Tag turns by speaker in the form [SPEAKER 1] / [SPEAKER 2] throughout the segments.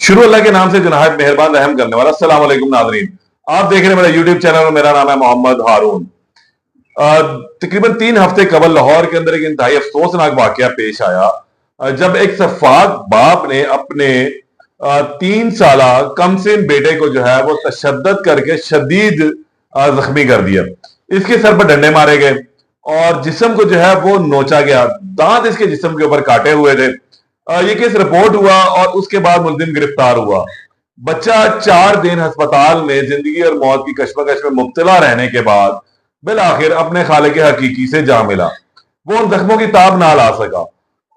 [SPEAKER 1] शुरू अल्लाह के नाम से जो नहायत मेहरबान रहम करने वाला। अस्सलाम वालेकुम नाज़रीन, आप देख रहे हैं मेरा यूट्यूब चैनल और मेरा नाम है मोहम्मद हारून। तकरीबन 3 हफ्ते कबल लाहौर के अंदर एक इंतहाई अफसोसनाक वाकया पेश आया, जब एक सफाक बाप ने अपने 3 साल कम सिन बेटे को जो है वो तशद्दद करके शदीद जख्मी कर दिया। इसके सर पर डंडे मारे गए और जिस्म को जो है वो नोचा गया, दांत इसके जिस्म के ऊपर काटे हुए थे। ये केस रिपोर्ट हुआ और उसके बाद मुलजिम गिरफ्तार हुआ। बच्चा 4 दिन अस्पताल में जिंदगी और मौत की कश्मकश में मुब्तला रहने के बाद बिल आखिर अपने खालिक हकीकी से जा मिला। वो उन जख्मों की ताब ना ला सका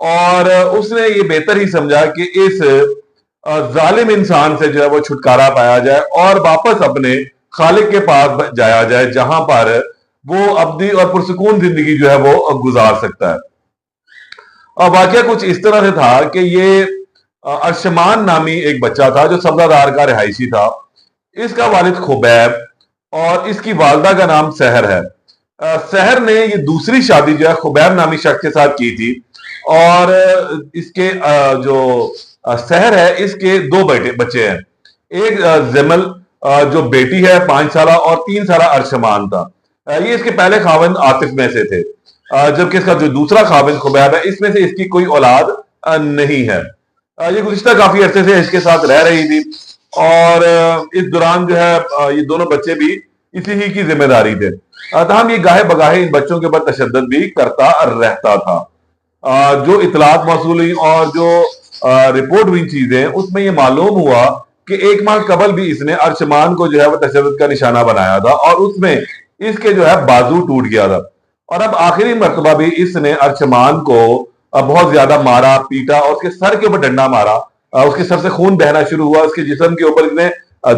[SPEAKER 1] और उसने ये बेहतर ही समझा कि इस जालिम इंसान से जो है वो छुटकारा पाया जाए और वापस अपने खालिक के पास जाया जाए, जहां पर वो अब्दी और पुरसुकून जिंदगी जो है वो गुजार सकता है। वाकया कुछ इस तरह से था कि ये अरशमान नामी एक बच्चा था जो सब्जादार का रिहायशी था। इसका वालिद खुबैब और इसकी वालदा का नाम सहर है। सहर ने ये दूसरी शादी जो है खुबैब नामी शख्स के साथ की थी और इसके जो सहर है इसके 2 बच्चे हैं। एक जमल जो बेटी है 5 साल और 3 साल अरशमान था। ये इसके पहले खाविंद आतिफ में से थे, जबकि इसका जो दूसरा खाविंद खुबैब है इसमें से इसकी कोई औलाद नहीं है। ये गुज़िश्ता काफी अरसे से इसके साथ रह रही थी और इस दौरान जो है ये दोनों बच्चे भी इसी ही की जिम्मेदारी थे। तमाम ये गाहे बगाहे इन बच्चों के ऊपर तशद्दुद भी करता रहता था। जो इतलात मौसूल हुई और जो रिपोर्ट हुई चीजें, उसमें ये मालूम हुआ कि 1 माह कबल भी इसने अरशमान को जो है वो तशद्दुद का निशाना बनाया था और उसमें इसके जो है बाजू टूट गया था। और अब आखिरी मर्तबा भी इसने अरशमान को बहुत ज्यादा मारा, पीटा और उसके सर के ऊपर डंडा मारा। उसके सर से खून बहना शुरू हुआ, उसके जिस्म के ऊपर इसने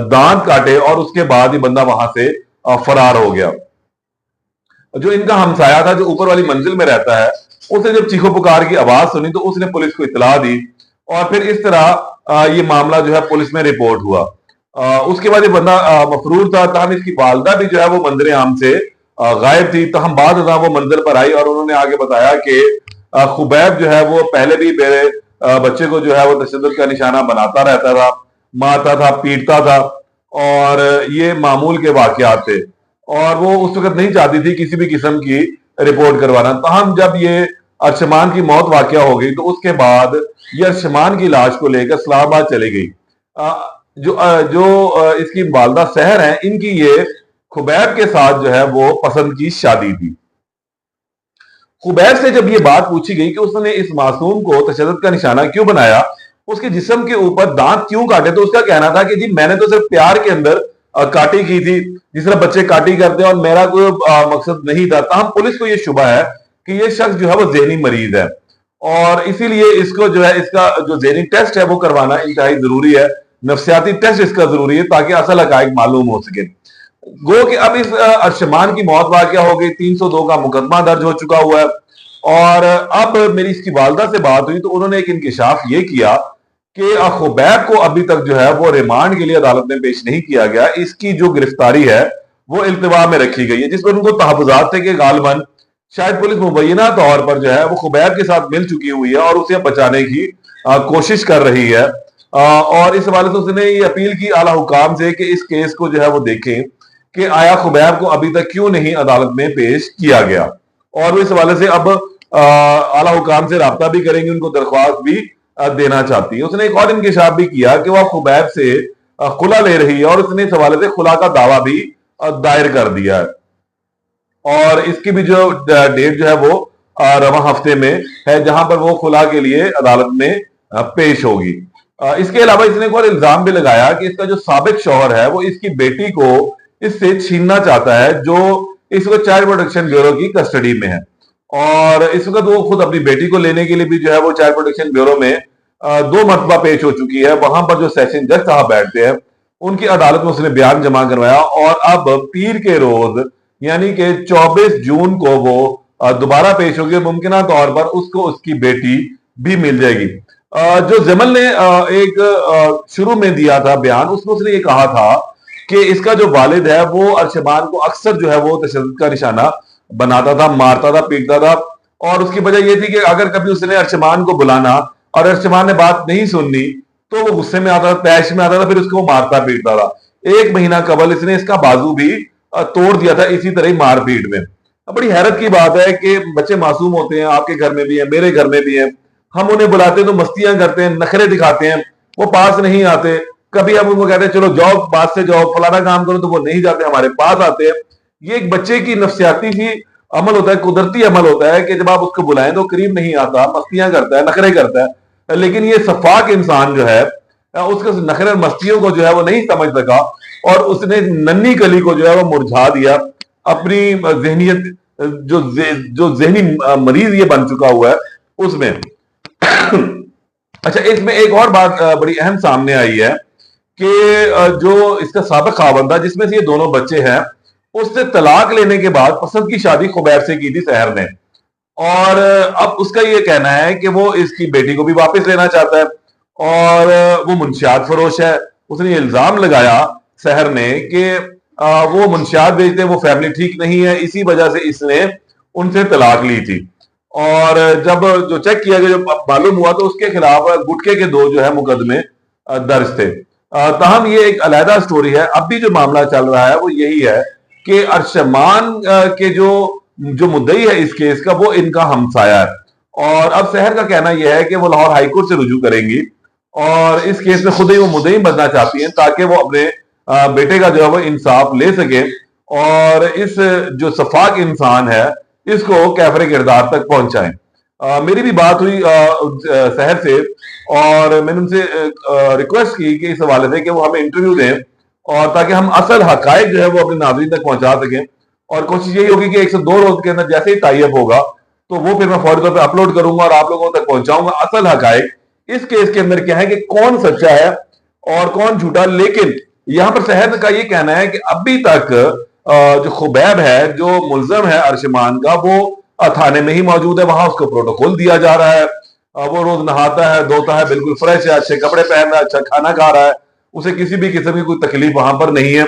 [SPEAKER 1] दांत काटे और उसके बाद ही बंदा वहां से फरार हो गया। जो इनका हमसाया था, जो ऊपर वाली मंजिल में रहता है, उसने जब चीखो पुकार की आवाज सुनी तो उसने पुलिस को इतला दी और फिर इस तरह ये मामला जो है पुलिस में रिपोर्ट हुआ। उसके बाद ये बंदा मफरूर था। तहम इसकी वालदा भी जो है वो मंजर आम से गायब थी। तहम बाद वो मंजर पर आई और उन्होंने आगे बताया कि खुबैब जो है वो पहले भी मेरे बच्चे को जो है वो तशद्दुद का निशाना बनाता रहता था, मारता था, पीटता था और ये मामूल के वाकयात थे और वो उस वक्त नहीं चाहती थी किसी भी किस्म की रिपोर्ट करवाना। तहम जब ये अरशमान की मौत वाकया हो गई तो उसके बाद ये अरशमान की लाश को लेकर इस्लामाबाद चली गई। जो इसकी वालदा सहर है, इनकी ये खुबैब के साथ जो है वो पसंद की शादी थी। खुबैब से जब ये बात पूछी गई कि उसने इस मासूम को तशद्दुद का निशाना क्यों बनाया, उसके जिस्म के ऊपर दांत क्यों काटे, तो उसका कहना था कि जी मैंने तो सिर्फ प्यार के अंदर काटी की थी, जिस तरह बच्चे काटी करते हैं और मेरा कोई मकसद नहीं था। तहम पुलिस को यह शुबा है कि ये शख्स जो है वो ज़हनी मरीज है और इसीलिए इसको जो है इसका जो ज़हनी टेस्ट है वो करवाना इंतहाई जरूरी है। नफ्सियाती टेस्ट इसका जरूरी है ताकि असल हकायक मालूम हो सके। गो कि अब इस अरशमान की मौत वाकया हो गई, 302 का मुकदमा दर्ज हो चुका हुआ है और अब मेरी इसकी वालदा से बात हुई तो उन्होंने एक इंकिशाफ ये किया कि खुबैब को अभी तक जो है वो रिमांड के लिए अदालत में पेश नहीं किया गया। इसकी जो गिरफ्तारी है वो इल्तिवा में रखी गई है, जिस पर उनको तहफ़्फ़ुज़ात थे कि गालिबन शायद पुलिस मुबैना तौर पर जो है वो खुबैब के साथ मिल चुकी हुई है और उसे बचाने की कोशिश कर रही है। और इस हवाले से उसने ये अपील की आला हुकाम से कि इस केस को जो है वो देखें कि आया खुबैब को अभी तक क्यों नहीं अदालत में पेश किया गया और वो इस हवाले से अब आला हुकाम से राब्ता भी करेंगे, उनको दरख्वास्त भी देना चाहती है। उसने एक और इंकिशाफ भी किया कि वह खुबैब से खुला ले रही है और उसने इस हवाले से खुला का दावा भी दायर कर दिया है और इसकी भी जो डेट जो है वो रवा हफ्ते में है, जहां पर वो खुला के लिए अदालत में पेश होगी। इसके अलावा इसने एक और इल्जाम भी लगाया कि इसका जो साबिक शौहर है वो इसकी बेटी को इससे छीनना चाहता है, जो इस वक्त चाइल्ड प्रोटेक्शन ब्यूरो की कस्टडी में है और इस वक्त वो खुद अपनी बेटी को लेने के लिए भी जो है वो चाइल्ड प्रोटेक्शन ब्यूरो में 2 मरतबा पेश हो चुकी है। वहां पर जो सेशन जज साहब बैठते हैं उनकी अदालत में उसने बयान जमा करवाया और अब पीर के रोज यानी कि 24 जून को वो दोबारा पेश होगी। मुमकिन तौर पर उसको उसकी बेटी भी मिल जाएगी। जो जमल ने एक शुरू में दिया था बयान, उसमें उसने ये कहा था कि इसका जो वालिद है वो अरशमान को अक्सर जो है वो तशद्दुद का निशाना बनाता था, मारता था, पीटता था और उसकी वजह ये थी कि अगर कभी उसने अरशमान को बुलाना और अरशमान ने बात नहीं सुननी तो वो गुस्से में आता था, तैश में आता था, फिर उसको मारता पीटता था। 1 महीना कबल इसने इसका बाजू भी तोड़ दिया था इसी तरह ही मारपीट में। अब बड़ी हैरत की बात है कि बच्चे मासूम होते हैं, आपके घर में भी है, मेरे घर में भी है। हम उन्हें बुलाते हैं तो मस्तियां करते हैं, नखरे दिखाते हैं, वो पास नहीं आते। कभी हम उनको कहते हैं चलो जाओ, पास से जाओ, फलाना काम करो, तो वो नहीं जाते, हमारे पास आते हैं। ये एक बच्चे की नफ्सियाती सी अमल होता है, कुदरती अमल होता है कि जब आप उसको बुलाएं तो करीब नहीं आता, मस्तियां करता है, नखरे करता है। लेकिन ये सफाक इंसान जो है उसके नखरे मस्तियों को जो है वो नहीं समझ सका, और उसने नन्ही कली को जो है वो मुरझा दिया। अपनी जहनीत जो जहनी मरीज ये बन चुका हुआ है उसमें। अच्छा, इसमें एक और बात बड़ी अहम सामने आई है कि जो इसका साबिक खावंद था, जिसमें से ये दोनों बच्चे हैं, उससे तलाक लेने के बाद पसंद की शादी खुबैब से की थी सहर ने। और अब उसका ये कहना है कि वो इसकी बेटी को भी वापस लेना चाहता है, और वो मुंशियात फरोश है। उसने ये इल्जाम लगाया सहर ने कि वो मुंशियात बेचते हैं, वो फैमिली ठीक नहीं है, इसी वजह से इसने उनसे तलाक ली थी। और जब जो चेक किया गया, जो मालूम हुआ, तो उसके खिलाफ गुटके के 2 जो है मुकदमे दर्ज थे। ताहम ये एक अलहदा स्टोरी है। अब भी जो मामला चल रहा है वो यही है कि अरशमान के जो मुद्दई है इस केस का, वो इनका हमसाया है। और अब शहर का कहना यह है कि वो लाहौर हाईकोर्ट से रुजू करेंगी, और इस केस में खुद ही वो मुद्दई बनना चाहती हैं ताकि वो अपने बेटे का जो है वो इंसाफ ले सके, और इस जो सफाक इंसान है इसको कैफरे किरदार तक पहुंचाएं। मेरी भी बात हुई शहर से, और मैंने उनसे रिक्वेस्ट की कि इस हवाले से कि वो हमें इंटरव्यू दें, और ताकि हम असल हकायक जो है वो अपने नाज़रीन तक पहुंचा सकें। और कोशिश यही होगी कि 102 रोज के अंदर जैसे ही टाई अप होगा तो वो फिर मैं फौरी तौर पर अपलोड करूंगा और आप लोगों तक पहुंचाऊंगा असल हकायक इस केस के अंदर क्या है, कि कौन सच्चा है और कौन झूठा। लेकिन यहां पर शहर का ये कहना है कि अभी तक जो खुबैब है, जो मुल्जम है अरशमान का, वो थाने में ही मौजूद है। वहां उसको प्रोटोकॉल दिया जा रहा है, वो रोज नहाता है, धोता है, बिल्कुल फ्रेश है, अच्छे कपड़े पहन रहा है, अच्छा खाना खा रहा है, उसे किसी भी किस्म की कोई तकलीफ वहां पर नहीं है।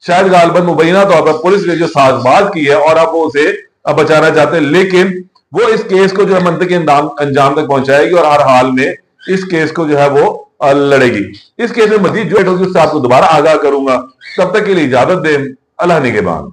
[SPEAKER 1] शायद गालबन मुबैना तौर पर पुलिस ने जो साजबाज की है और अब वो उसे बचाना चाहते हैं, लेकिन वो इस केस को जो है मंतकी अंजाम तक पहुंचाएगी और हर हाल में इस केस को जो है वो लड़ेगी। इस केस में मजीद जो है उससे आपको दोबारा आगाह करूंगा। तब तक के लिए इजाजत दें। अल्लाह निगहबान।